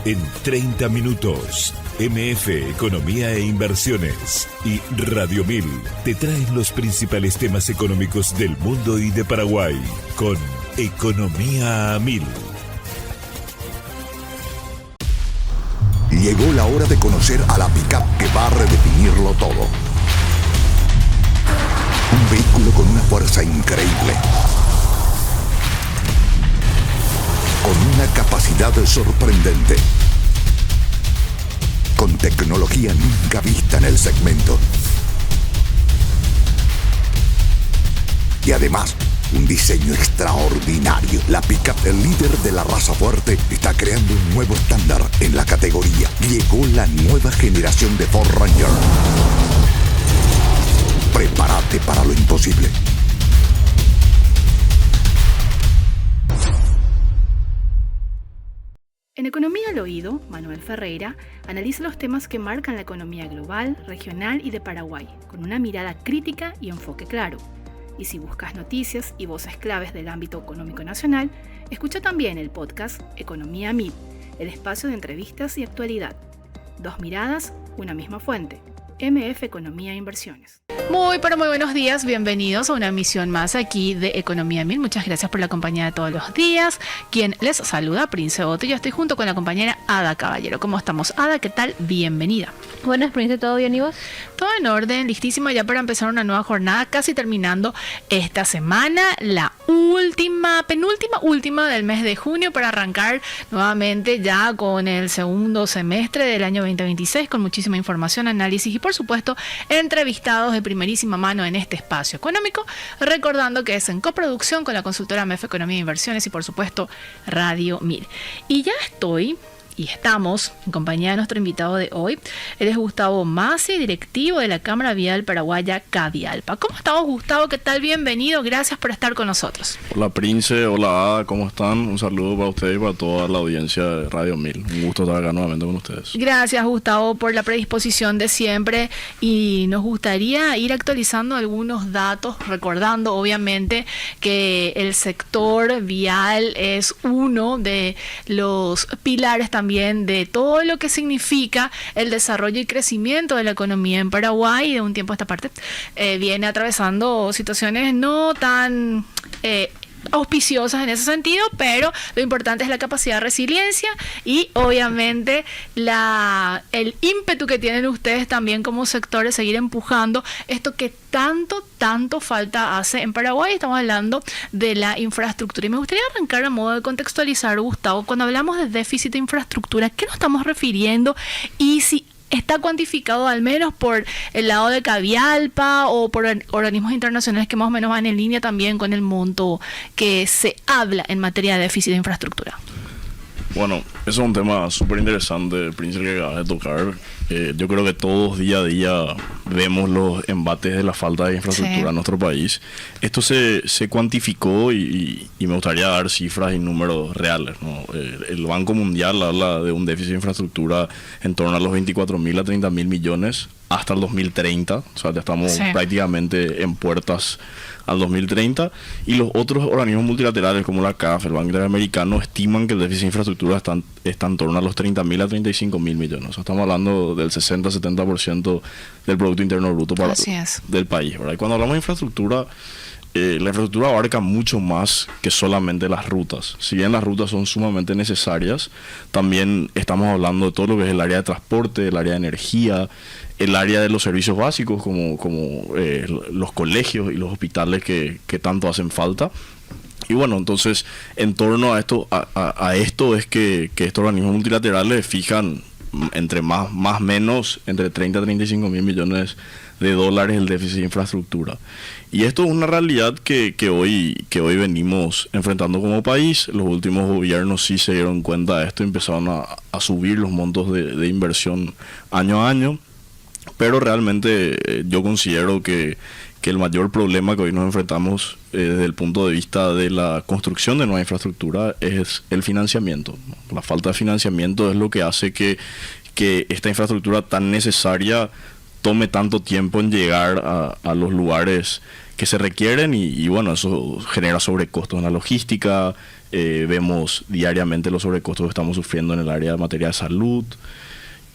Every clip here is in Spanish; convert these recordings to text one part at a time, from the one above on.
En 30 minutos, MF Economía e Inversiones y Radio 1000 te traen los principales temas económicos del mundo y de Paraguay con Economía a 1000. Llegó la hora de conocer a la pick-up que va a redefinirlo todo. Un vehículo con una fuerza increíble, con una capacidad sorprendente, con tecnología nunca vista en el segmento. Y además, un diseño extraordinario. La pick-up, el líder de la raza fuerte, está creando un nuevo estándar en la categoría. Llegó la nueva generación de Ford Ranger. Prepárate para lo imposible. En Economía al Oído, Manuel Ferreira analiza los temas que marcan la economía global, regional y de Paraguay, con una mirada crítica y enfoque claro. Y si buscas noticias y voces claves del ámbito económico nacional, escucha también el podcast Economía a 1000, el espacio de entrevistas y actualidad. Dos miradas, una misma fuente. MF Economía e Inversiones. Muy buenos días, bienvenidos a una emisión más aquí de Economía a 1000. Muchas gracias por la compañía de todos los días. Quien les saluda, Prince Otto. Yo estoy junto con la compañera Ada Caballero. ¿Cómo estamos, Ada? ¿Qué tal? Bienvenida. Buenas, Prince, ¿todo bien y vos? Todo en orden, listísima ya para empezar una nueva jornada, casi terminando esta semana, la penúltima del mes de junio para arrancar nuevamente ya con el segundo semestre del año 2026 con muchísima información, análisis y por supuesto entrevistados de primerísima mano en este espacio económico, recordando que es en coproducción con la consultora MF Economía e Inversiones y por supuesto Radio 1000. Y ya estamos en compañía de nuestro invitado de hoy. Él es Gustavo Masi, directivo de la Cámara Vial Paraguaya Cadialpa. ¿Cómo estamos, Gustavo? ¿Qué tal? Bienvenido. Gracias por estar con nosotros. Hola, Prince. Hola, Ada. ¿Cómo están? Un saludo para ustedes y para toda la audiencia de Radio 1000. Un gusto estar acá nuevamente con ustedes. Gracias, Gustavo, por la predisposición de siempre. Y nos gustaría ir actualizando algunos datos, recordando, obviamente, que el sector vial es uno de los pilares también de todo lo que significa el desarrollo y crecimiento de la economía en Paraguay y de un tiempo a esta parte viene atravesando situaciones no tan auspiciosas en ese sentido, pero lo importante es la capacidad de resiliencia y obviamente el ímpetu que tienen ustedes también como sector de seguir empujando esto que tanto falta hace en Paraguay. Estamos hablando de la infraestructura y me gustaría arrancar a modo de contextualizar, Gustavo, cuando hablamos de déficit de infraestructura, ¿qué nos estamos refiriendo? Y si está cuantificado al menos por el lado de Cadialpa o por organismos internacionales que más o menos van en línea también con el monto que se habla en materia de déficit de infraestructura. Bueno, eso es un tema súper interesante, Príncipe, que acabas de tocar. Yo creo que todos día a día vemos los embates de la falta de infraestructura en nuestro país. Esto se cuantificó y me gustaría dar cifras y números reales, ¿no? El Banco Mundial habla de un déficit de infraestructura en torno a los 24.000 a 30.000 millones hasta el 2030. O sea, ya estamos prácticamente en puertas al 2030, y los otros organismos multilaterales como la CAF, el Banco Interamericano, estiman que el déficit de infraestructura está en torno a los 30.000 a 35.000 millones. O sea, estamos hablando del 60-70% del Producto Interno Bruto del país, ¿verdad? Y cuando hablamos de infraestructura, la infraestructura abarca mucho más que solamente las rutas. Si bien las rutas son sumamente necesarias, también estamos hablando de todo lo que es el área de transporte, el área de energía, el área de los servicios básicos como los colegios y los hospitales que tanto hacen falta. Y bueno, entonces en torno a esto es que estos organismos multilaterales fijan entre más menos entre 30 a 35 mil millones de dólares el déficit de infraestructura. Y esto es una realidad que hoy venimos enfrentando como país. Los últimos gobiernos sí se dieron cuenta de esto y empezaron a subir los montos de inversión año a año. Pero realmente yo considero que el mayor problema que hoy nos enfrentamos desde el punto de vista de la construcción de nueva infraestructura es el financiamiento. La falta de financiamiento es lo que hace que esta infraestructura tan necesaria tome tanto tiempo en llegar a los lugares que se requieren y bueno, eso genera sobrecostos en la logística. Vemos diariamente los sobrecostos que estamos sufriendo en el área de materia de salud.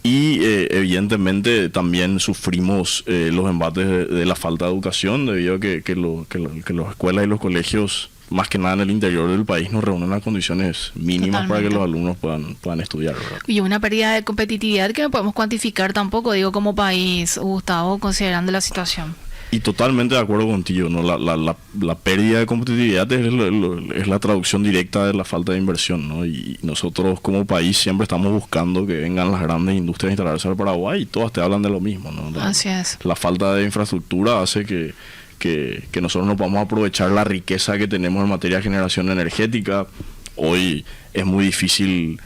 Y evidentemente también sufrimos los embates de la falta de educación, debido a que las escuelas y los colegios, más que nada en el interior del país, no reúnen las condiciones mínimas para que los alumnos puedan estudiar, ¿verdad? Y una pérdida de competitividad que no podemos cuantificar tampoco, digo, como país, Gustavo, considerando la situación. Y totalmente de acuerdo contigo, ¿no? La pérdida de competitividad es la traducción directa de la falta de inversión, ¿no? Y nosotros como país siempre estamos buscando que vengan las grandes industrias a instalarse al Paraguay y todas te hablan de lo mismo, ¿no? Así es. La falta de infraestructura hace que nosotros no podamos aprovechar la riqueza que tenemos en materia de generación energética. Hoy es muy difícil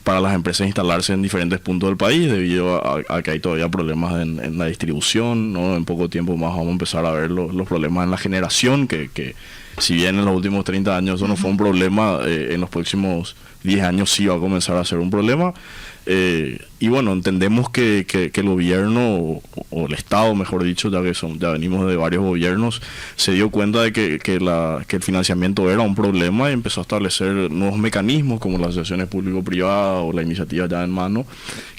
para las empresas instalarse en diferentes puntos del país debido a que hay todavía problemas en la distribución, ¿no? En poco tiempo más vamos a empezar a ver los problemas en la generación, que si bien en los últimos 30 años eso no fue un problema, en los próximos 10 años sí va a comenzar a ser un problema. Y bueno, entendemos que el gobierno, o el Estado, mejor dicho, ya venimos de varios gobiernos, se dio cuenta de que el financiamiento era un problema y empezó a establecer nuevos mecanismos como las asociaciones público-privadas o la iniciativa ya en mano,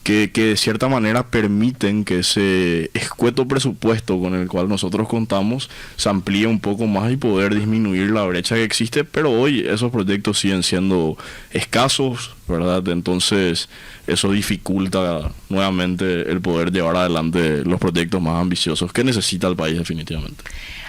que de cierta manera permiten que ese escueto presupuesto con el cual nosotros contamos se amplíe un poco más y poder disminuir la brecha que existe, pero hoy esos proyectos siguen siendo escasos, ¿verdad? Entonces eso dificulta nuevamente el poder llevar adelante los proyectos más ambiciosos que necesita el país definitivamente.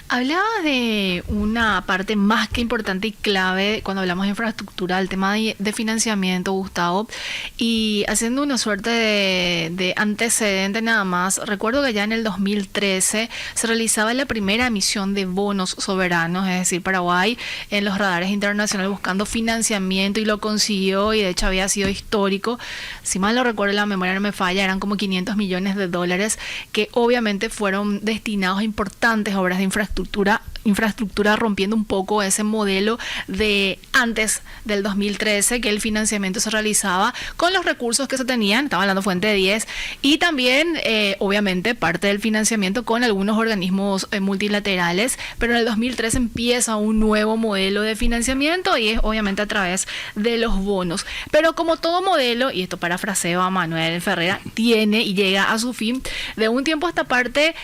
Hablabas de una parte más que importante y clave cuando hablamos de infraestructura, el tema de financiamiento, Gustavo, y haciendo una suerte de antecedente nada más. Recuerdo que ya en el 2013 se realizaba la primera emisión de bonos soberanos, es decir, Paraguay en los radares internacionales buscando financiamiento y lo consiguió, y de hecho había sido histórico. Si mal no recuerdo, la memoria no me falla, eran como $500 millones que obviamente fueron destinados a importantes obras de infraestructura, rompiendo un poco ese modelo de antes del 2013, que el financiamiento se realizaba con los recursos que se tenían, estaba hablando fuente 10, y también obviamente parte del financiamiento con algunos organismos multilaterales, pero en el 2013 empieza un nuevo modelo de financiamiento y es obviamente a través de los bonos. Pero como todo modelo, y esto parafraseo a Manuel Ferreira, tiene y llega a su fin, de un tiempo a esta parte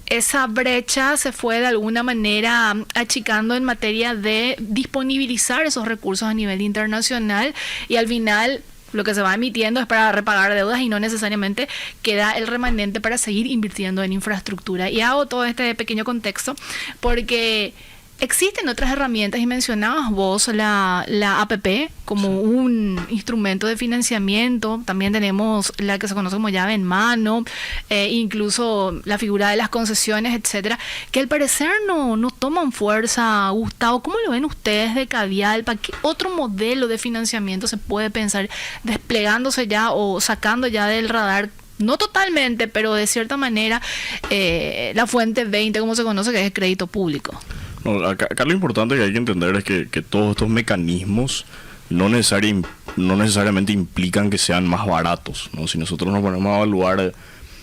esa brecha se fue de alguna manera achicando en materia de disponibilizar esos recursos a nivel internacional, y al final lo que se va emitiendo es para repagar deudas y no necesariamente queda el remanente para seguir invirtiendo en infraestructura. Y hago todo este pequeño contexto porque existen otras herramientas, y mencionabas vos la APP como un instrumento de financiamiento. También tenemos la que se conoce como llave en mano, incluso la figura de las concesiones, etcétera, que al parecer no toman fuerza. Gustavo, ¿cómo lo ven ustedes de Cavialpa? ¿Qué otro modelo de financiamiento se puede pensar desplegándose ya o sacando ya del radar? No totalmente, pero de cierta manera la fuente 20, como se conoce, que es el crédito público. No, acá lo importante que hay que entender es que todos estos mecanismos no necesariamente implican que sean más baratos, ¿no? Si nosotros nos ponemos a evaluar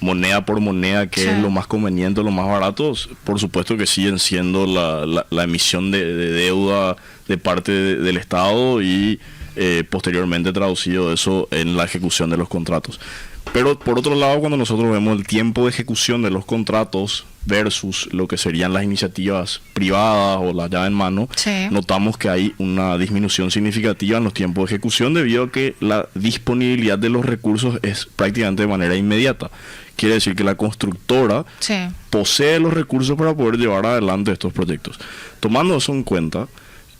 moneda por moneda qué es lo más conveniente, lo más barato, por supuesto que siguen siendo la emisión de deuda de parte del Estado y posteriormente traducido eso en la ejecución de los contratos. Pero por otro lado, cuando nosotros vemos el tiempo de ejecución de los contratos versus lo que serían las iniciativas privadas o la llave en mano, notamos que hay una disminución significativa en los tiempos de ejecución debido a que la disponibilidad de los recursos es prácticamente de manera inmediata. Quiere decir que la constructora posee los recursos para poder llevar adelante estos proyectos. Tomando eso en cuenta,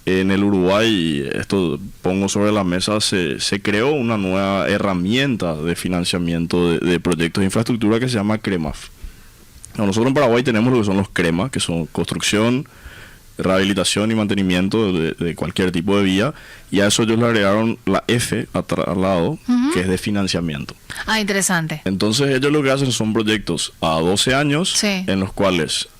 en el Uruguay, esto pongo sobre la mesa, se creó una nueva herramienta de financiamiento de proyectos de infraestructura que se llama CREMAF. Nosotros en Paraguay tenemos lo que son los CREMA, que son construcción, rehabilitación y mantenimiento de cualquier tipo de vía, y a eso ellos le agregaron la F al lado, que es de financiamiento. Ah, interesante. Entonces ellos lo que hacen son proyectos a 12 años, en los cuales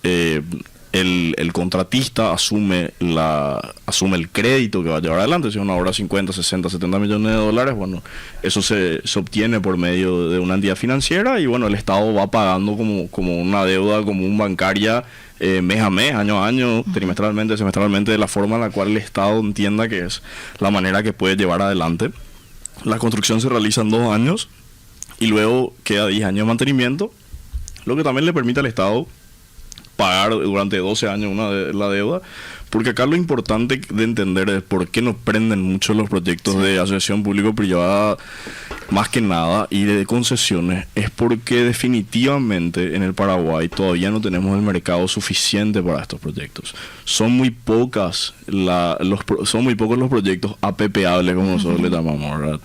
el contratista asume el crédito que va a llevar adelante. Si es una obra 50, 60, 70 millones de dólares, bueno, eso se obtiene por medio de una entidad financiera y bueno, el Estado va pagando como una deuda común bancaria mes a mes, año a año, trimestralmente, semestralmente, de la forma en la cual el Estado entienda que es la manera que puede llevar adelante. La construcción se realiza en 2 años y luego queda 10 años de mantenimiento, lo que también le permite al Estado pagar durante 12 años la deuda, porque acá lo importante de entender es por qué nos prenden mucho los proyectos de asociación público-privada, más que nada, y de concesiones, es porque definitivamente en el Paraguay todavía no tenemos el mercado suficiente para estos proyectos. Son muy pocos los proyectos APPables, como nosotros le llamamos, ¿verdad?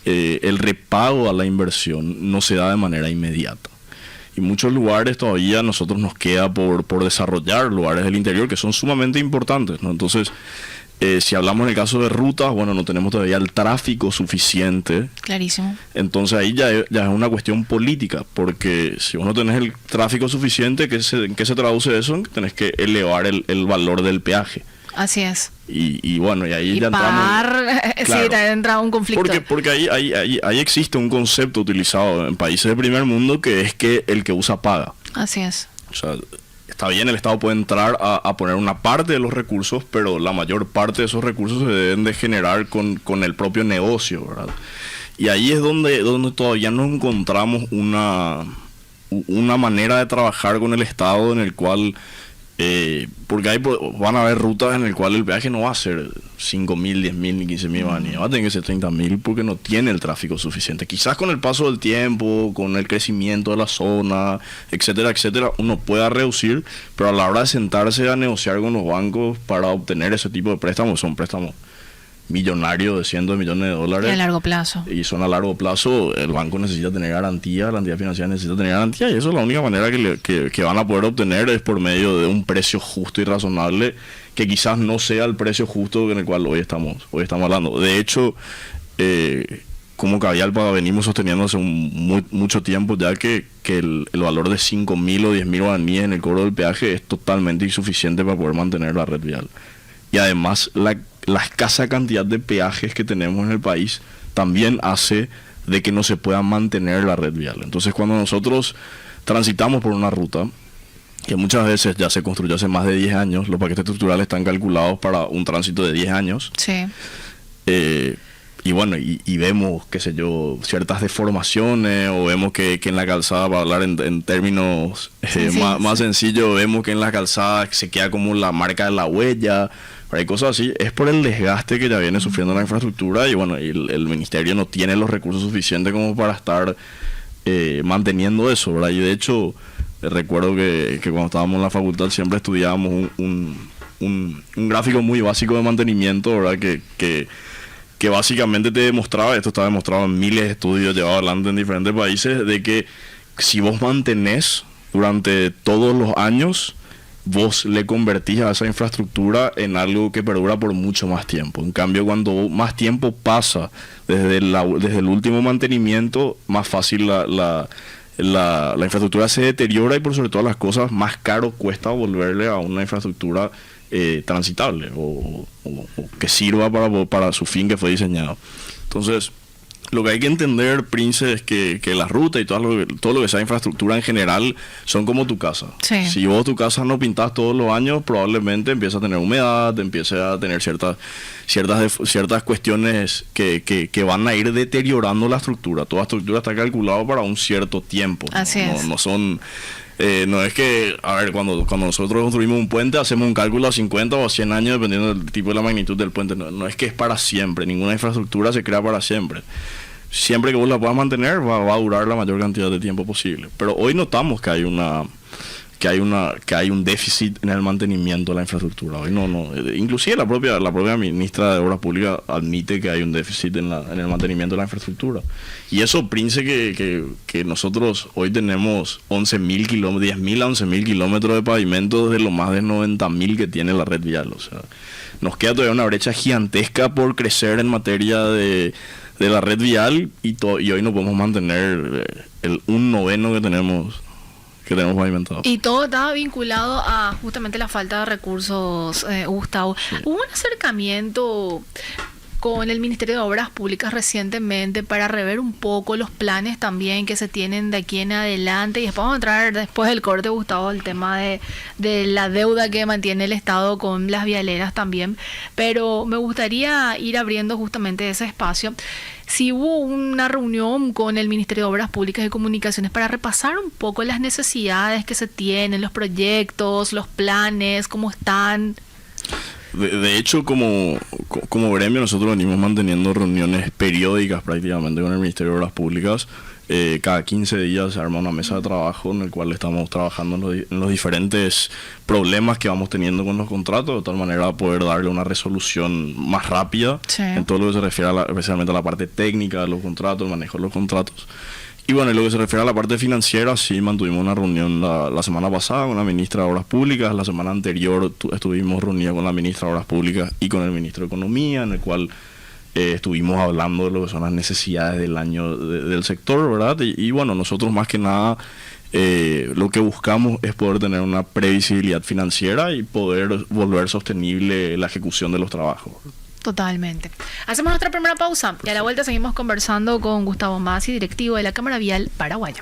El repago a la inversión no se da de manera inmediata. Y muchos lugares todavía a nosotros nos queda por desarrollar, lugares del interior que son sumamente importantes, ¿no? Entonces, si hablamos en el caso de rutas, bueno, no tenemos todavía el tráfico suficiente. Clarísimo. Entonces ahí ya es una cuestión política, porque si vos no tenés el tráfico suficiente, ¿en qué se traduce eso? En que tenés que elevar el valor del peaje. Así es. Y bueno, y ahí Y ya pagar, entramos. sí, entra un conflicto. Porque ahí existe un concepto utilizado en países del primer mundo que es que el que usa paga. Así es. O sea, está bien, el Estado puede entrar a poner una parte de los recursos, pero la mayor parte de esos recursos se deben de generar con el propio negocio, ¿verdad? Y ahí es donde todavía no encontramos una manera de trabajar con el Estado en el cual... porque van a haber rutas en el cual el peaje no va a ser 5.000, 10.000 ni 15.000 guaraníes, va a tener que ser 30.000 porque no tiene el tráfico suficiente. Quizás con el paso del tiempo, con el crecimiento de la zona, etcétera, etcétera, uno pueda reducir, pero a la hora de sentarse a negociar con los bancos para obtener ese tipo de préstamos, son préstamos millonarios de cientos de millones de dólares. Y a largo plazo. Y son a largo plazo, el banco necesita tener garantía, la entidad financiera necesita tener garantía, y eso es la única manera que van a poder obtener es por medio de un precio justo y razonable, que quizás no sea el precio justo en el cual hoy estamos hablando. De hecho, como Cavialpa venimos sosteniendo hace mucho tiempo ya que el valor de 5.000 o 10.000 guaraníes en el cobro del peaje es totalmente insuficiente para poder mantener la red vial. Y además la escasa cantidad de peajes que tenemos en el país también hace de que no se pueda mantener la red vial. Entonces, cuando nosotros transitamos por una ruta que muchas veces ya se construyó hace más de 10 años, los paquetes estructurales están calculados para un tránsito de 10 años. Sí. Y bueno, y vemos, qué sé yo, ciertas deformaciones, o vemos que en la calzada, para hablar en términos más sencillos, vemos que en la calzada se queda como la marca de la huella, hay cosas así. Es por el desgaste que ya viene sufriendo la infraestructura, y bueno, el ministerio no tiene los recursos suficientes como para estar manteniendo eso, ¿verdad? Y de hecho, recuerdo que cuando estábamos en la facultad siempre estudiábamos un gráfico muy básico de mantenimiento, ¿verdad? Que básicamente te demostraba, esto está demostrado en miles de estudios llevados adelante en diferentes países, de que si vos mantenés durante todos los años, vos le convertís a esa infraestructura en algo que perdura por mucho más tiempo. En cambio, cuando más tiempo pasa desde el último mantenimiento, más fácil la infraestructura se deteriora, y por sobre todas las cosas, más caro cuesta volverle a una infraestructura transitable o que sirva para su fin que fue diseñado. Entonces, lo que hay que entender, Prince, es que la ruta y todo lo que sea infraestructura en general son como tu casa. Sí. Si vos tu casa no pintás todos los años, probablemente empieza a tener humedad, empieza a tener ciertas cuestiones que van a ir deteriorando la estructura. Toda estructura está calculada para un cierto tiempo. Así es. No son... no es que, a ver, cuando nosotros construimos un puente, hacemos un cálculo a 50 o a 100 años, dependiendo del tipo de la magnitud del puente. No es que es para siempre, ninguna infraestructura se crea para siempre. Siempre que vos la puedas mantener, va a durar la mayor cantidad de tiempo posible. Pero hoy notamos que hay un déficit en el mantenimiento de la infraestructura. Hoy inclusive la propia ministra de Obras Públicas admite que hay un déficit en el mantenimiento de la infraestructura. Y eso, Prince, que nosotros hoy tenemos 11.000 kilómetros, 10.000 a 11.000 kilómetros de pavimento de los más de 90.000 que tiene la red vial. O sea, nos queda todavía una brecha gigantesca por crecer en materia de la red vial, y hoy no podemos mantener un noveno que tenemos pavimentado. Y todo estaba vinculado a justamente la falta de recursos, Gustavo. Sí. ¿Hubo un acercamiento con el Ministerio de Obras Públicas recientemente para rever un poco los planes también que se tienen de aquí en adelante, y después vamos a entrar después del corte, Gustavo, el tema de la deuda que mantiene el Estado con las vialeras también, pero me gustaría ir abriendo justamente ese espacio. Si hubo una reunión con el Ministerio de Obras Públicas y Comunicaciones para repasar un poco las necesidades que se tienen, los proyectos, los planes, cómo están. De hecho, como gremio, nosotros venimos manteniendo reuniones periódicas prácticamente con el Ministerio de Obras Públicas. Cada 15 días se arma una mesa de trabajo en el cual estamos trabajando en los diferentes problemas que vamos teniendo con los contratos, de tal manera a poder darle una resolución más rápida en todo lo que se refiere especialmente a la parte técnica de los contratos, el manejo de los contratos. Y bueno, en lo que se refiere a la parte financiera, sí mantuvimos una reunión la semana pasada con la ministra de Obras Públicas. La semana anterior estuvimos reunidos con la ministra de Obras Públicas y con el ministro de Economía, en el cual estuvimos hablando de lo que son las necesidades del año del sector, ¿verdad? Y bueno, nosotros más que nada lo que buscamos es poder tener una previsibilidad financiera y poder volver sostenible la ejecución de los trabajos. Totalmente. Hacemos nuestra primera pausa y a la vuelta seguimos conversando con Gustavo Masi, directivo de la Cámara Vial Paraguaya.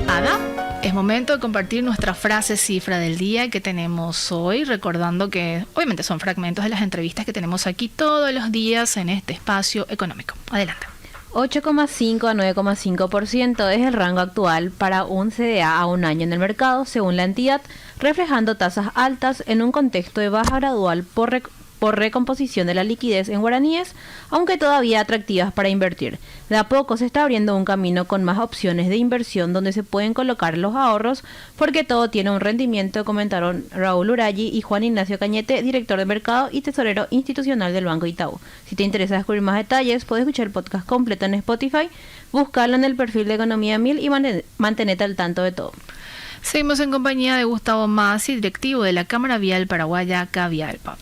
Ada, es momento de compartir nuestra frase cifra del día que tenemos hoy, recordando que obviamente son fragmentos de las entrevistas que tenemos aquí todos los días en este espacio económico. Adelante. 8,5 a 9,5% es el rango actual para un CDA a un año en el mercado, según la entidad, reflejando tasas altas en un contexto de baja gradual por recomposición de la liquidez en guaraníes, aunque todavía atractivas para invertir. De a poco se está abriendo un camino con más opciones de inversión donde se pueden colocar los ahorros, porque todo tiene un rendimiento, comentaron Raúl Uralli y Juan Ignacio Cañete, director de mercado y tesorero institucional del Banco Itaú. Si te interesa descubrir más detalles, puedes escuchar el podcast completo en Spotify, buscarlo en el perfil de Economía 1000 y mantenerte al tanto de todo. Seguimos en compañía de Gustavo Masi, directivo de la Cámara Vial Paraguaya, Cavialpa.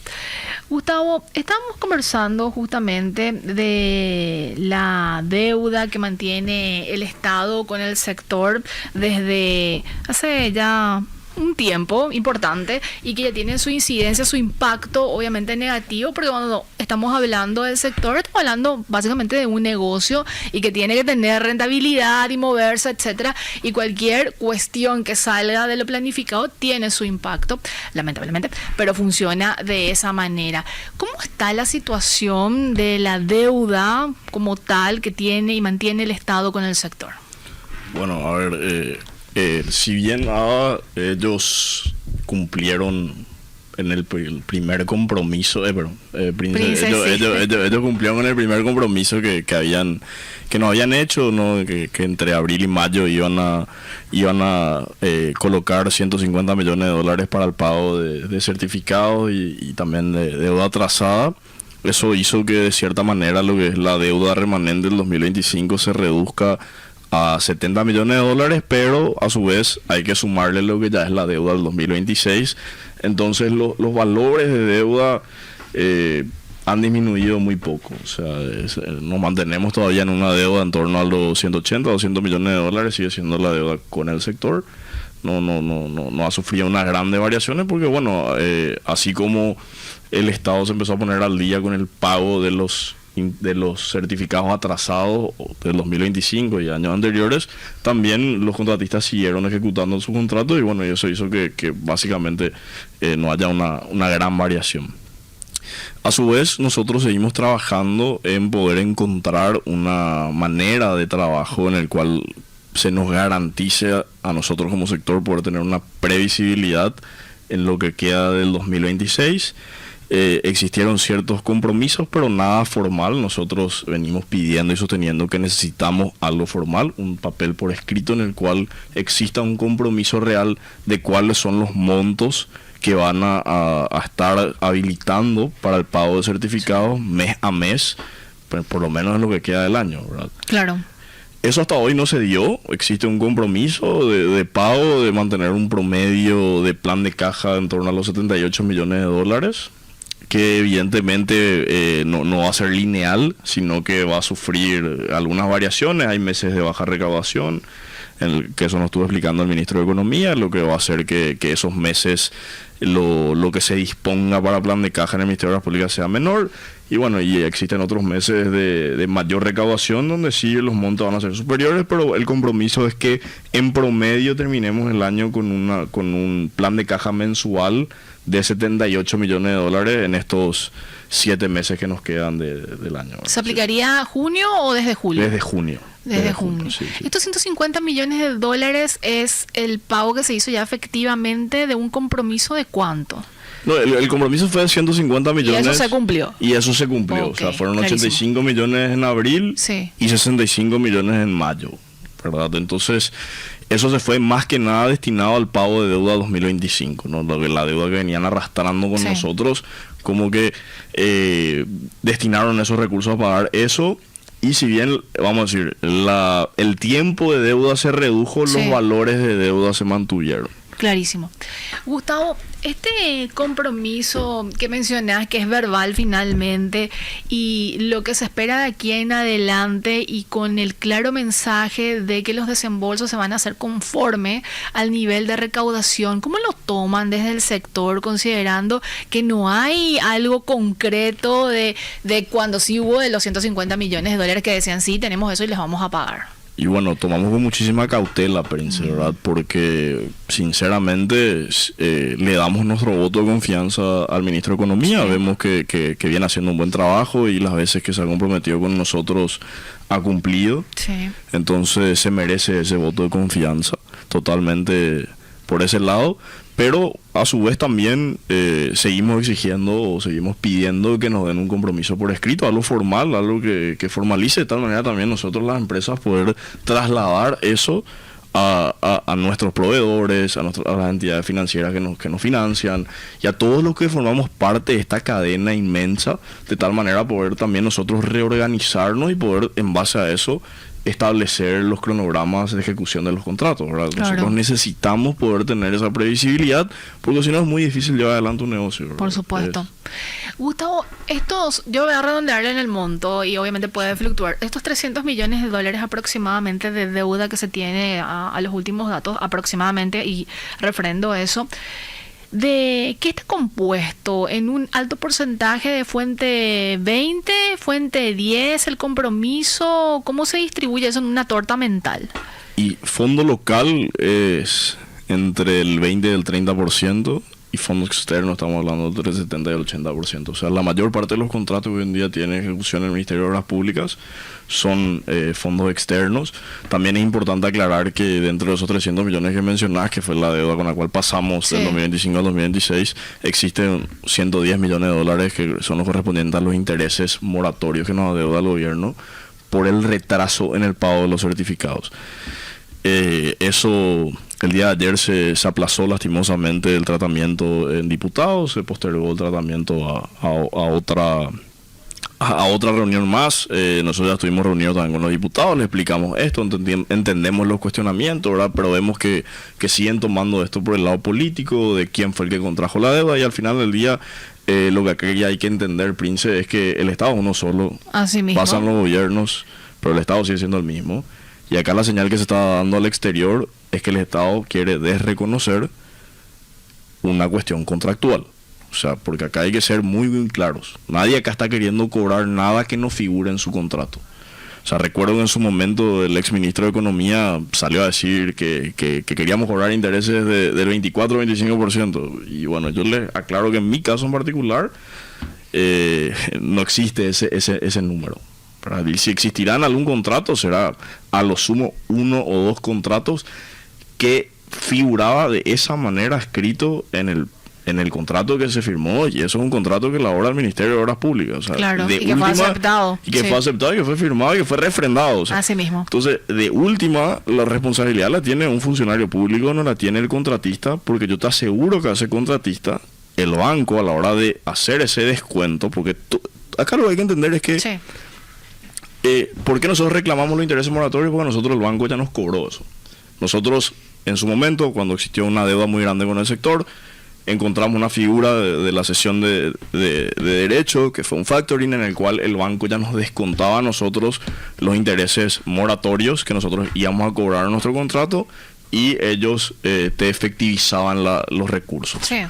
Gustavo, estamos conversando justamente de la deuda que mantiene el Estado con el sector desde hace ya un tiempo importante y que ya tiene su incidencia, su impacto obviamente negativo, porque cuando estamos hablando del sector, estamos hablando básicamente de un negocio y que tiene que tener rentabilidad y moverse, etcétera, y cualquier cuestión que salga de lo planificado tiene su impacto, lamentablemente, pero funciona de esa manera. ¿Cómo está la situación de la deuda como tal que tiene y mantiene el Estado con el sector? Bueno, a ver, si bien ellos cumplieron en el primer compromiso, ellos cumplieron con el primer compromiso que no habían hecho, ¿no? Que entre abril y mayo iban a colocar 150 millones de dólares para el pago de certificados y también de deuda atrasada. Eso hizo que de cierta manera lo que es la deuda remanente del 2025 se reduzca a 70 millones de dólares, pero a su vez hay que sumarle lo que ya es la deuda del 2026. Entonces los valores de deuda han disminuido muy poco. O sea, nos mantenemos todavía en una deuda en torno a los 180 o 200 millones de dólares, sigue siendo la deuda con el sector. No ha sufrido unas grandes variaciones porque, bueno, así como el Estado se empezó a poner al día con el pago de los certificados atrasados del 2025 y años anteriores, también los contratistas siguieron ejecutando sus contratos y bueno, eso hizo que básicamente no haya una gran variación. A su vez, nosotros seguimos trabajando en poder encontrar una manera de trabajo en el cual se nos garantice a nosotros como sector poder tener una previsibilidad en lo que queda del 2026. Existieron ciertos compromisos, pero nada formal. Nosotros venimos pidiendo y sosteniendo que necesitamos algo formal, un papel por escrito en el cual exista un compromiso real de cuáles son los montos que van a estar habilitando para el pago de certificados mes a mes, por lo menos en lo que queda del año, ¿verdad? Claro. Eso hasta hoy no se dio. Existe un compromiso de pago, de mantener un promedio de plan de caja en torno a los 78 millones de dólares, que evidentemente no va a ser lineal, sino que va a sufrir algunas variaciones. Hay meses de baja recaudación, que eso nos estuvo explicando el ministro de Economía, lo que va a hacer que esos meses lo que se disponga para plan de caja en el Ministerio de Obras Públicas sea menor. Y bueno, y existen otros meses de mayor recaudación donde sí los montos van a ser superiores, pero el compromiso es que en promedio terminemos el año con un plan de caja mensual de 78 millones de dólares en estos 7 meses que nos quedan del año. ¿Se aplicaría junio o desde julio? Desde junio. Desde junio. Sí. Estos 150 millones de dólares es el pago que se hizo ya efectivamente de un compromiso de ¿cuánto? No, el compromiso fue de 150 millones. Y eso se cumplió. Y eso se cumplió. Okay, o sea, fueron clarísimo. 85 millones en abril Sí. y 65 millones en mayo, ¿verdad? Entonces, eso se fue más que nada destinado al pago de deuda 2025, ¿no? La deuda que venían arrastrando con Sí. nosotros, como que destinaron esos recursos a pagar eso. Y si bien, vamos a decir, el tiempo de deuda se redujo, Sí. los valores de deuda se mantuvieron. Clarísimo. Gustavo, este compromiso que mencionás, que es verbal finalmente, y lo que se espera de aquí en adelante, y con el claro mensaje de que los desembolsos se van a hacer conforme al nivel de recaudación, ¿cómo lo toman desde el sector, considerando que no hay algo concreto de cuando sí hubo de los 150 millones de dólares que decían sí, tenemos eso y les vamos a pagar? Y bueno, tomamos con muchísima cautela, Prince, ¿verdad? Porque sinceramente le damos nuestro voto de confianza al ministro de Economía. Sí. Vemos que viene haciendo un buen trabajo y las veces que se ha comprometido con nosotros ha cumplido. Sí. Entonces se merece ese voto de confianza totalmente por ese lado. Pero a su vez también seguimos exigiendo o seguimos pidiendo que nos den un compromiso por escrito, algo formal, algo que formalice de tal manera también nosotros las empresas poder trasladar eso a nuestros proveedores, a las entidades financieras que nos financian y a todos los que formamos parte de esta cadena inmensa, de tal manera poder también nosotros reorganizarnos y poder en base a eso establecer los cronogramas de ejecución de los contratos, ¿verdad? Claro. Nosotros necesitamos poder tener esa previsibilidad, porque si no es muy difícil llevar adelante un negocio, ¿verdad? Por supuesto. Gustavo, yo voy a redondearle en el monto y obviamente puede fluctuar. Estos 300 millones de dólares aproximadamente de deuda que se tiene a los últimos datos aproximadamente, y refrendo eso, ¿de qué está compuesto? ¿En un alto porcentaje de fuente 20, fuente 10, el compromiso? ¿Cómo se distribuye eso en una torta mental? Y fondo local es entre el 20 y el 30%, y fondos externos estamos hablando entre el 70 y el 80%. O sea, la mayor parte de los contratos que hoy en día tiene ejecución en el Ministerio de Obras Públicas son fondos externos. También es importante aclarar que dentro de esos 300 millones que mencionás, que fue la deuda con la cual pasamos del 2025 al 2026, existen 110 millones de dólares que son los correspondientes a los intereses moratorios que nos adeuda el gobierno por el retraso en el pago de los certificados. Eso, el día de ayer se aplazó lastimosamente el tratamiento en diputados, se postergó el tratamiento a otra reunión más. Nosotros ya estuvimos reunidos también con los diputados, les explicamos esto, entendemos los cuestionamientos, ¿verdad? Pero vemos que siguen tomando esto por el lado político, de quién fue el que contrajo la deuda, y al final del día lo que aquí hay que entender, Prince, es que el Estado es uno solo. Así mismo. Pasan los gobiernos, pero el Estado sigue siendo el mismo. Y acá la señal que se está dando al exterior es que el Estado quiere desreconocer una cuestión contractual. O sea, porque acá hay que ser muy bien claros. Nadie acá está queriendo cobrar nada que no figure en su contrato. O sea, recuerdo que en su momento el ex ministro de Economía salió a decir que queríamos cobrar intereses del 24 o 25%. Y bueno, yo le aclaro que en mi caso en particular no existe ese número. Y si existirá en algún contrato, será a lo sumo 1 o 2 contratos que figuraba de esa manera escrito en el contrato que se firmó, y eso es un contrato que elabora el Ministerio de Obras Públicas. O sea, claro, y que fue aceptado. Y que fue aceptado, y que fue firmado, y que fue refrendado. O sea, así mismo. Entonces, de última, la responsabilidad la tiene un funcionario público, no la tiene el contratista, porque yo te aseguro que ese contratista, el banco, a la hora de hacer ese descuento, porque acá lo que hay que entender es que Sí. ¿por qué nosotros reclamamos los intereses moratorios? Porque nosotros, el banco ya nos cobró eso. Nosotros, en su momento, cuando existió una deuda muy grande con el sector, encontramos una figura de la cesión de derecho, que fue un factoring, en el cual el banco ya nos descontaba a nosotros los intereses moratorios que nosotros íbamos a cobrar en nuestro contrato, y ellos te efectivizaban los recursos. Sí.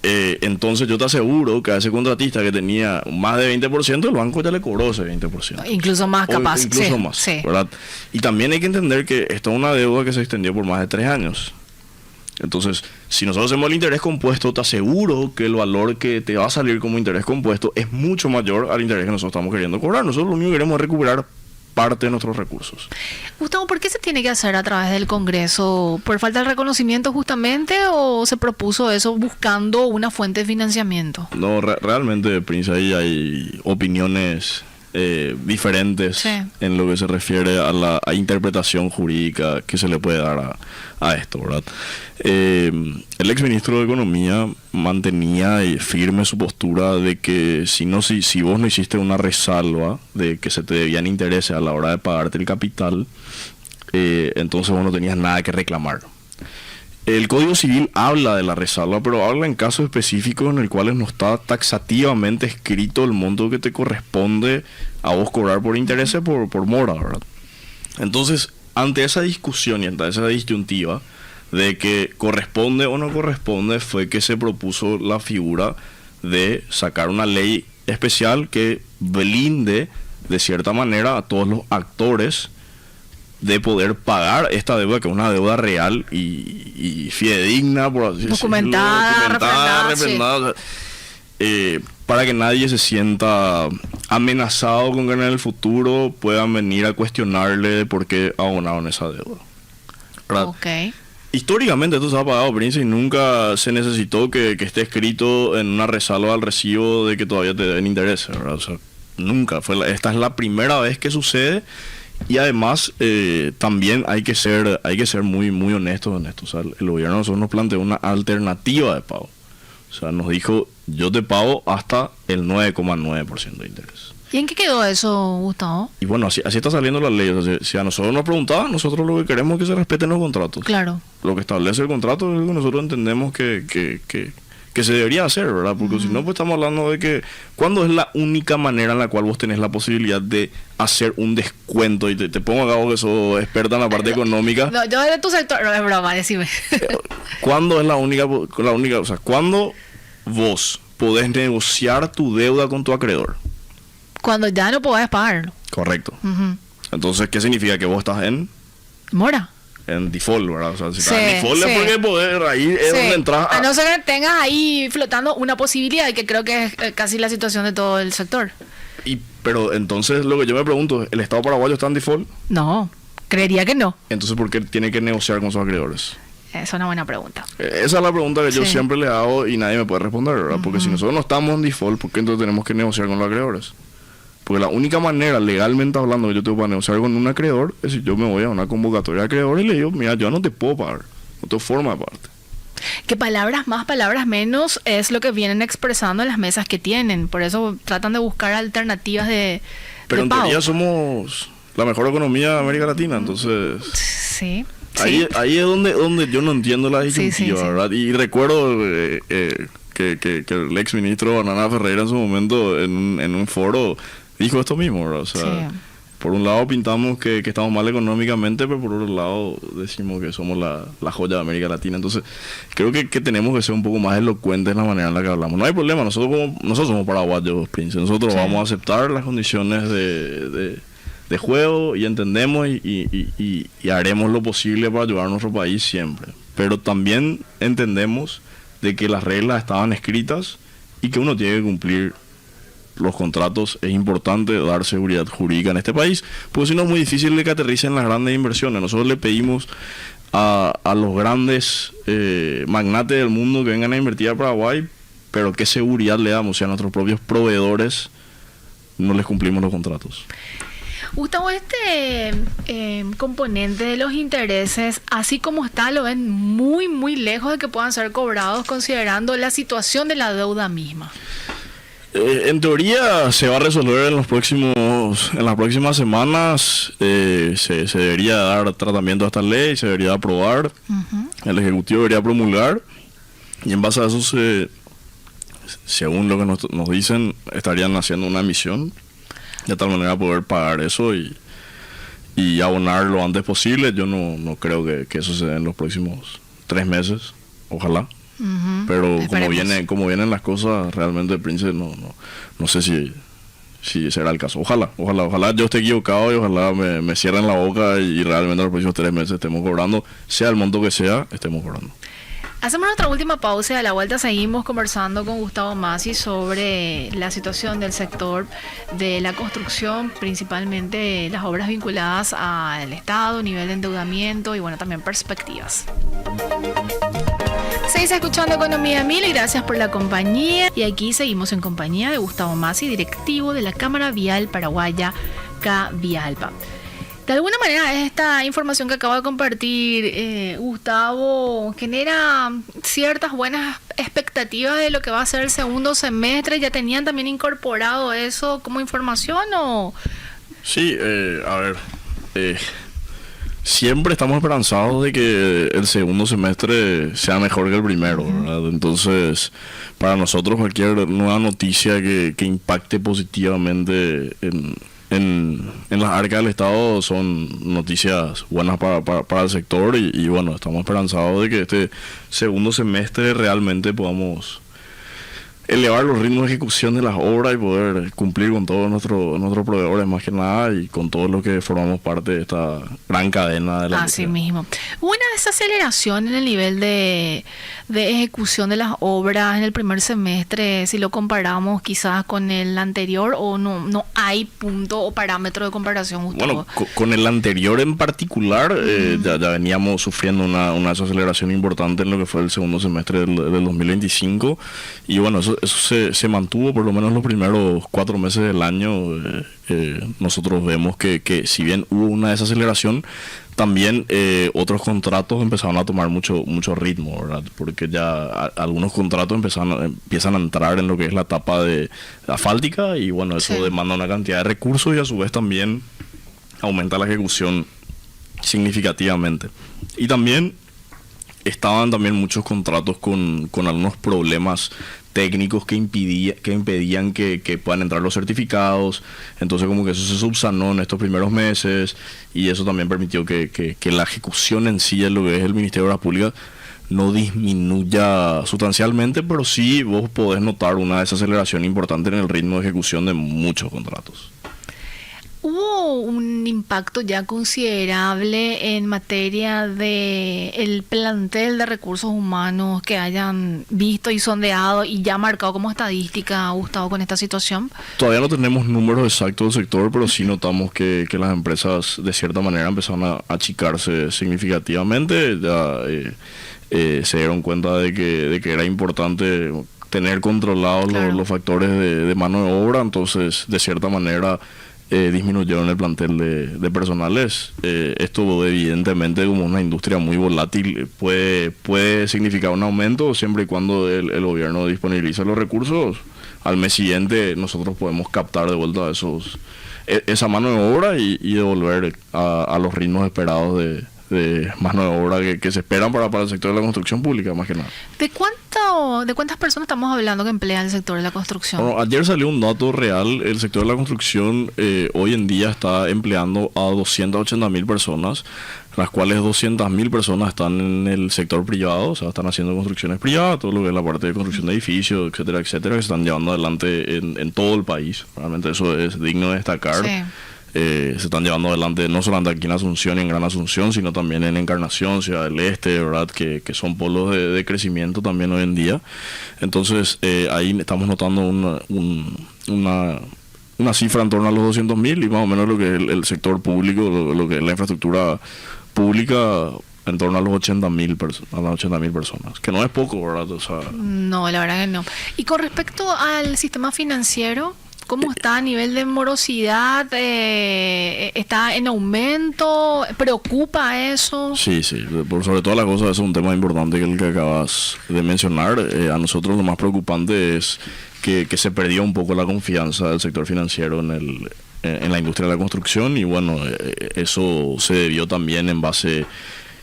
Entonces yo te aseguro que a ese contratista que tenía más de 20%, el banco ya le cobró ese 20%. Incluso más capaz. Incluso más, sí. ¿verdad? Y también hay que entender que esta es una deuda que se extendió por más de 3 años. Entonces, si nosotros hacemos el interés compuesto, te aseguro que el valor que te va a salir como interés compuesto es mucho mayor al interés que nosotros estamos queriendo cobrar. Nosotros lo único que queremos es recuperar parte de nuestros recursos. Gustavo, ¿por qué se tiene que hacer a través del Congreso? ¿Por falta de reconocimiento justamente o se propuso eso buscando una fuente de financiamiento? No, realmente, Prince, ahí hay opiniones diferentes en lo que se refiere a la interpretación jurídica que se le puede dar a esto, ¿verdad? El exministro de Economía mantenía firme su postura de que si vos no hiciste una resalva de que se te debían intereses a la hora de pagarte el capital, entonces vos no tenías nada que reclamar. El Código Civil habla de la resalva, pero habla en casos específicos en el cuales no está taxativamente escrito el monto que te corresponde a vos cobrar por intereses por mora, ¿verdad? Entonces, ante esa discusión y ante esa disyuntiva de que corresponde o no corresponde, fue que se propuso la figura de sacar una ley especial que blinde de cierta manera a todos los actores de poder pagar esta deuda, que es una deuda real y fidedigna, por así decirlo, documentada, refrendada, para que nadie se sienta amenazado con que en el futuro puedan venir a cuestionarle de por qué abonaron esa deuda, ¿verdad? Okay. Históricamente esto se ha pagado, Prince, y nunca se necesitó que esté escrito en una resalva al recibo de que todavía te den intereses, ¿verdad? O sea, nunca. Esta es la primera vez que sucede. Y además también hay que ser muy muy honestos en esto. O sea, el gobierno nosotros nos planteó una alternativa de pago. O sea, nos dijo, yo te pago hasta el 9,9% de interés. ¿Y en qué quedó eso, Gustavo? Y bueno, así está saliendo la ley. O sea, si a nosotros nos preguntaban, nosotros lo que queremos es que se respeten los contratos. Claro. Lo que establece el contrato es lo que nosotros entendemos que se debería hacer, ¿verdad? Porque si no, pues estamos hablando de que ¿cuándo es la única manera en la cual vos tenés la posibilidad de hacer un descuento? Y te pongo acá vos que sos experta en la parte económica. No, yo de tu sector, no es broma, decime. ¿Cuándo es la única, o sea, cuándo vos podés negociar tu deuda con tu acreedor? Cuando ya no podés pagarlo. Correcto. Entonces, ¿qué significa? Que vos estás en mora. En default, ¿verdad? O sea, si estás en default es porque poder, ahí es donde entras a no ser que tengas ahí flotando una posibilidad, que creo que es casi la situación de todo el sector. Pero entonces lo que yo me pregunto, ¿el Estado paraguayo está en default? No, creería que no. Entonces, ¿por qué tiene que negociar con sus acreedores? Es una buena pregunta. Esa es la pregunta que yo siempre le hago y nadie me puede responder, ¿verdad? Porque si nosotros no estamos en default, ¿por qué entonces tenemos que negociar con los acreedores? Porque la única manera, legalmente hablando, que yo tengo para negociar con un acreedor es si yo me voy a una convocatoria de acreedores y le digo, mira, yo no te puedo pagar, no tengo forma de pagarte. Que palabras más, palabras menos es lo que vienen expresando en las mesas que tienen. Por eso tratan de buscar alternativas de Pero de en pago. teoría somos la mejor economía de América Latina, entonces... Sí. Ahí es donde yo no entiendo la disyuntiva, ¿verdad? Y recuerdo que el ex ministro Banana Ferreira en su momento en un foro dijo esto mismo, ¿verdad? O sea, por un lado pintamos que estamos mal económicamente, pero por otro lado decimos que somos la joya de América Latina. Entonces, creo que tenemos que ser un poco más elocuentes en la manera en la que hablamos. No hay problema, nosotros somos paraguayos, Prince. Nosotros vamos a aceptar las condiciones de juego y entendemos y haremos lo posible para ayudar a nuestro país siempre. Pero también entendemos de que las reglas estaban escritas y que uno tiene que cumplir los contratos. Es importante dar seguridad jurídica en este país, porque si no es muy difícil de que aterricen las grandes inversiones. Nosotros le pedimos a los grandes magnates del mundo que vengan a invertir a Paraguay, pero ¿qué seguridad le damos si a nuestros propios proveedores no les cumplimos los contratos? Gustavo, componente de los intereses, así como está, lo ven muy, muy lejos de que puedan ser cobrados considerando la situación de la deuda misma. En teoría se va a resolver en las próximas semanas. Se debería dar tratamiento a esta ley, se debería aprobar, el Ejecutivo debería promulgar y en base a eso, según lo que nos dicen, estarían haciendo una emisión de tal manera poder pagar eso y abonar lo antes posible. Yo no creo que eso se dé en los próximos 3 meses, ojalá. Pero Esperemos. como vienen las cosas, realmente, Prince, no sé si será el caso. Ojalá yo esté equivocado y ojalá me cierren la boca y realmente en los próximos 3 meses estemos cobrando, sea el monto que sea, estemos cobrando. Hacemos nuestra última pausa y a la vuelta seguimos conversando con Gustavo Masi sobre la situación del sector de la construcción, principalmente las obras vinculadas al Estado, nivel de endeudamiento y bueno, también perspectivas. Seguís escuchando Economía Mil y gracias por la compañía. Y aquí seguimos en compañía de Gustavo Masi, directivo de la Cámara Vial Paraguaya, CAVIALPA. De alguna manera, esta información que acabo de compartir, Gustavo, genera ciertas buenas expectativas de lo que va a ser el segundo semestre. ¿Ya tenían también incorporado eso como información o...? Sí, a ver, siempre estamos esperanzados de que el segundo semestre sea mejor que el primero, ¿verdad? Entonces, para nosotros cualquier nueva noticia que impacte positivamente en las arcas del Estado son noticias buenas para el sector y bueno, estamos esperanzados de que este segundo semestre realmente podamos elevar los ritmos de ejecución de las obras y poder cumplir con todos nuestros proveedores más que nada y con todos los que formamos parte de esta gran cadena de la Así industria. mismo. Hubo una desaceleración en el nivel de ejecución de las obras en el primer semestre, si lo comparamos quizás con el anterior, o no hay punto o parámetro de comparación, Gustavo. Bueno, con el anterior en particular, ya veníamos sufriendo una desaceleración importante en lo que fue el segundo semestre del 2025 y bueno, eso se mantuvo por lo menos los primeros 4 meses del año. Nosotros vemos que si bien hubo una desaceleración, también otros contratos empezaron a tomar mucho ritmo, ¿verdad? Porque ya algunos contratos empiezan a entrar en lo que es la etapa de asfáltica y bueno, eso demanda una cantidad de recursos y a su vez también aumenta la ejecución significativamente. Y también estaban también muchos contratos con algunos problemas técnicos que impedían que puedan entrar los certificados. Entonces como que eso se subsanó en estos primeros meses y eso también permitió que la ejecución en sí de lo que es el Ministerio de Obras Públicas no disminuya sustancialmente, pero sí vos podés notar una desaceleración importante en el ritmo de ejecución de muchos contratos. ¿Hubo un impacto ya considerable en materia de el plantel de recursos humanos que hayan visto y sondeado y ya marcado como estadística, Gustavo, con esta situación? Todavía no tenemos números exactos del sector, pero sí notamos que las empresas de cierta manera empezaron a achicarse significativamente. Ya se dieron cuenta de que era importante tener controlados los factores de mano de obra, entonces de cierta manera disminuyeron el plantel de personales. Esto evidentemente, como una industria muy volátil, puede significar un aumento siempre y cuando el gobierno disponibilice los recursos. Al mes siguiente nosotros podemos captar de vuelta esa mano de obra y devolver a los ritmos esperados de mano de obra que se esperan para el sector de la construcción pública, más que nada. ¿De cuántas personas estamos hablando que emplean el sector de la construcción? Bueno, ayer salió un dato real. El sector de la construcción hoy en día está empleando a 280.000 personas, las cuales 200.000 personas están en el sector privado, o sea, están haciendo construcciones privadas, todo lo que es la parte de construcción de edificios, etcétera, etcétera, que se están llevando adelante en todo el país. Realmente eso es digno de destacar. Sí. Se están llevando adelante no solamente aquí en Asunción y en Gran Asunción, sino también en Encarnación, Ciudad del Este, ¿verdad? Que son polos de crecimiento también hoy en día. Entonces, ahí estamos notando una cifra en torno a los 200.000 y más o menos lo que es el sector público, lo que es la infraestructura pública, en torno a los 80.000 personas, que no es poco, ¿verdad? O sea, no, la verdad que no. Y con respecto al sistema financiero, ¿cómo está a nivel de morosidad? ¿Está en aumento? ¿Preocupa eso? Sí, por sobre todas las cosas, eso es un tema importante que el que acabas de mencionar. A nosotros lo más preocupante es que se perdió un poco la confianza del sector financiero en la industria de la construcción y bueno, eso se debió también en base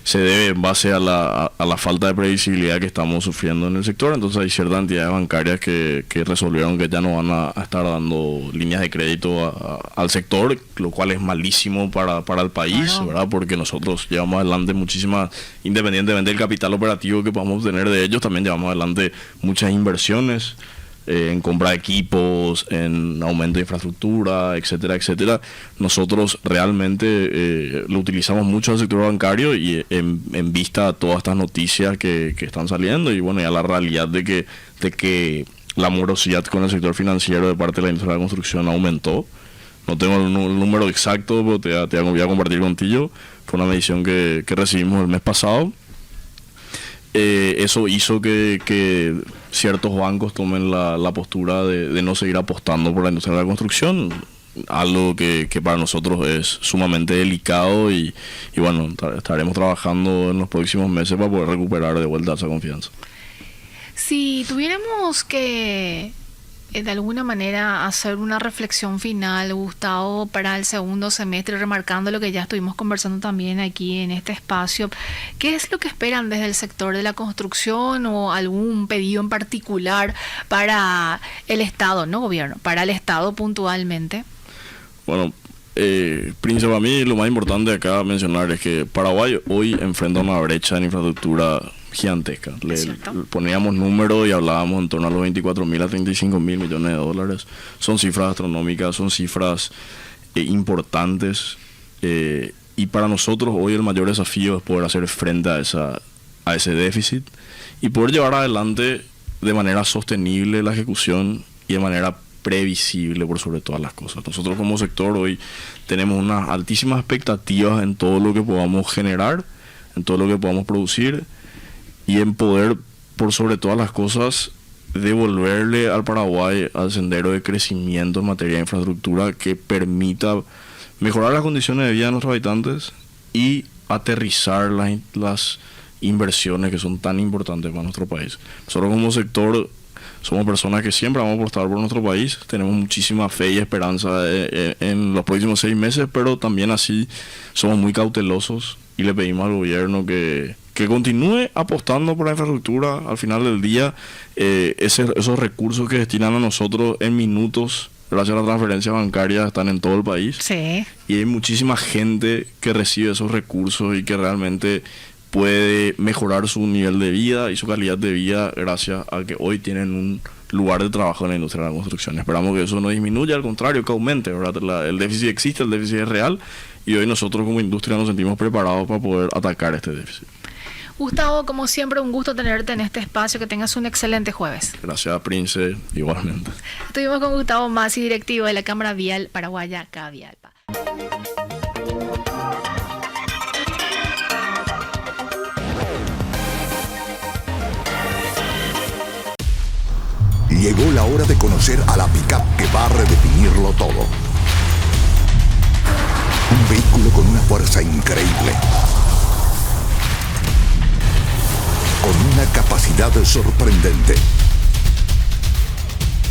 se debe en base a la falta de previsibilidad que estamos sufriendo en el sector. Entonces hay ciertas entidades bancarias que resolvieron que ya no van a estar dando líneas de crédito al sector, lo cual es malísimo para el país, ¿verdad? Porque nosotros llevamos adelante muchísimas, independientemente del capital operativo que podamos obtener de ellos, también llevamos adelante muchas inversiones en compra de equipos, en aumento de infraestructura, etcétera, etcétera. Nosotros realmente lo utilizamos mucho en el sector bancario y en vista a todas estas noticias que están saliendo y bueno, ya la realidad de que la morosidad con el sector financiero de parte de la industria de la construcción aumentó. No tengo el número exacto, pero te voy a compartir contigo. Fue una medición que recibimos el mes pasado. Eso hizo que ciertos bancos tomen la postura de no seguir apostando por la industria de la construcción, algo que para nosotros es sumamente delicado y bueno, estaremos trabajando en los próximos meses para poder recuperar de vuelta esa confianza. Si tuviéramos que de alguna manera hacer una reflexión final, Gustavo, para el segundo semestre, remarcando lo que ya estuvimos conversando también aquí en este espacio, ¿qué es lo que esperan desde el sector de la construcción o algún pedido en particular para el Estado, no gobierno, para el Estado puntualmente? Bueno, Príncipe, para mí lo más importante acá mencionar es que Paraguay hoy enfrenta una brecha en infraestructura gigantesca. Poníamos números y hablábamos en torno a los 24.000 a 35.000 millones de dólares. Son cifras astronómicas, son cifras importantes y para nosotros hoy el mayor desafío es poder hacer frente a ese déficit y poder llevar adelante de manera sostenible la ejecución y de manera previsible por sobre todas las cosas. Nosotros como sector hoy tenemos unas altísimas expectativas en todo lo que podamos generar, en todo lo que podamos producir y en poder, por sobre todas las cosas, devolverle al Paraguay al sendero de crecimiento en materia de infraestructura que permita mejorar las condiciones de vida de nuestros habitantes y aterrizar las inversiones que son tan importantes para nuestro país. Nosotros como sector somos personas que siempre vamos a apostar por nuestro país, tenemos muchísima fe y esperanza en los próximos 6 meses, pero también así somos muy cautelosos y le pedimos al gobierno que continúe apostando por la infraestructura. Al final del día, esos recursos que destinan a nosotros en minutos, gracias a la transferencia bancaria, están en todo el país. Sí. Y hay muchísima gente que recibe esos recursos y que realmente puede mejorar su nivel de vida y su calidad de vida gracias a que hoy tienen un lugar de trabajo en la industria de la construcción. Esperamos que eso no disminuya, al contrario, que aumente, ¿verdad? El déficit existe, el déficit es real y hoy nosotros como industria nos sentimos preparados para poder atacar este déficit. Gustavo, como siempre, un gusto tenerte en este espacio. Que tengas un excelente jueves. Gracias, Prince, igualmente. Estuvimos con Gustavo Massi, directivo de la Cámara Vial Paraguaya, Cavialpa. Llegó la hora de conocer a la pick-up que va a redefinirlo todo. Un vehículo con una fuerza increíble, con una capacidad sorprendente,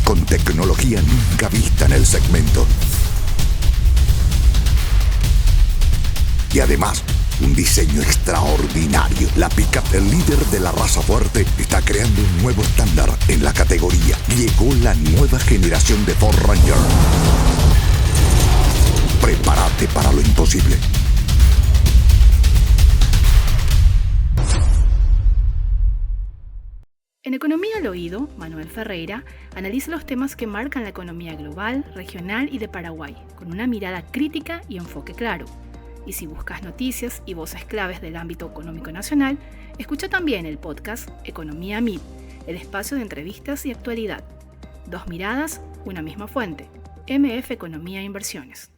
con tecnología nunca vista en el segmento. Y además, un diseño extraordinario. La pick-up, el líder de la raza fuerte, está creando un nuevo estándar en la categoría. Llegó la nueva generación de Ford Ranger. Prepárate para lo imposible. En Economía al Oído, Manuel Ferreira analiza los temas que marcan la economía global, regional y de Paraguay, con una mirada crítica y enfoque claro. Y si buscas noticias y voces claves del ámbito económico nacional, escucha también el podcast Economía MIP, el espacio de entrevistas y actualidad. 2 miradas, una misma fuente. MF Economía e Inversiones.